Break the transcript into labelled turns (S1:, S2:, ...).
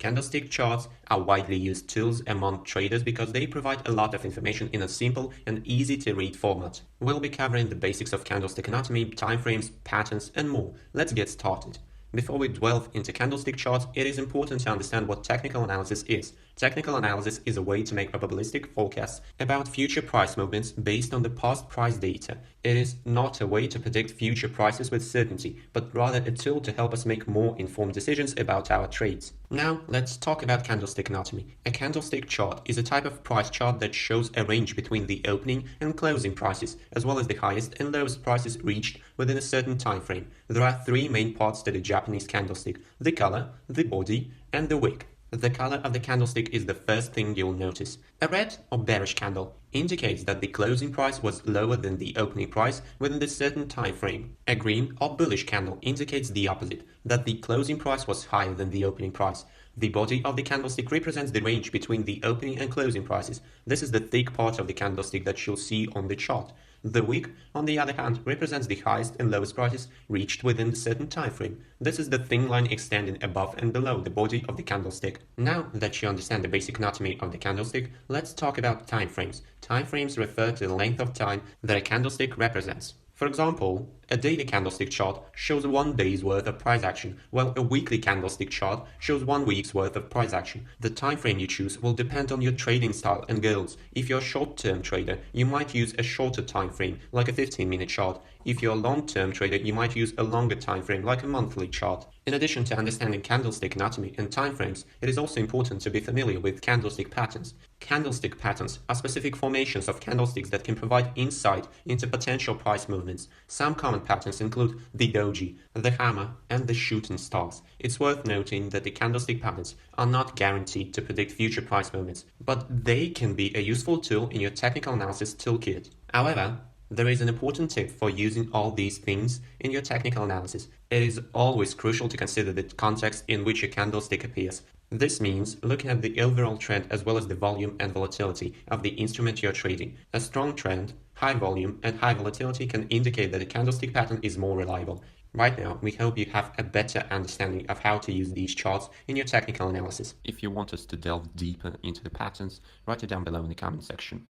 S1: Candlestick charts are widely used tools among traders because they provide a lot of information in a simple and easy to read format. We'll be covering the basics of candlestick anatomy, timeframes, patterns, and more. Let's get started. Before we delve into candlestick charts, it is important to understand what technical analysis is. Technical analysis is a way to make probabilistic forecasts about future price movements based on the past price data. It is not a way to predict future prices with certainty, but rather a tool to help us make more informed decisions about our trades. Now, let's talk about candlestick anatomy. A candlestick chart is a type of price chart that shows a range between the opening and closing prices, as well as the highest and lowest prices reached within a certain time frame. There are three main parts to the Japanese candlestick: the color, the body, and the wick. The color of the candlestick is the first thing you'll notice. A red or bearish candle indicates that the closing price was lower than the opening price within a certain time frame. A green or bullish candle indicates the opposite, that the closing price was higher than the opening price. The body of the candlestick represents the range between the opening and closing prices. This is the thick part of the candlestick that you'll see on the chart. The wick, on the other hand, represents the highest and lowest prices reached within a certain time frame. This is the thin line extending above and below the body of the candlestick. Now that you understand the basic anatomy of the candlestick, let's talk about time frames. Time frames refer to the length of time that a candlestick represents. For example, a daily candlestick chart shows 1 day's worth of price action, while a weekly candlestick chart shows 1 week's worth of price action. The time frame you choose will depend on your trading style and goals. If you're a short-term trader, you might use a shorter time frame, like a 15-minute chart. If you're a long-term trader, you might use a longer time frame, like a monthly chart. In addition to understanding candlestick anatomy and time frames, it is also important to be familiar with candlestick patterns. Candlestick patterns are specific formations of candlesticks that can provide insight into potential price movements. Some common patterns include the doji, the hammer, and the shooting stars. It's worth noting that the candlestick patterns are not guaranteed to predict future price movements, but they can be a useful tool in your technical analysis toolkit. However, there is an important tip for using all these things in your technical analysis. It is always crucial to consider the context in which a candlestick appears. This means looking at the overall trend as well as the volume and volatility of the instrument you're trading. A strong trend, high volume, and high volatility can indicate that a candlestick pattern is more reliable. Right now, we hope you have a better understanding of how to use these charts in your technical analysis. If you want us to delve deeper into the patterns, write it down below in the comment section.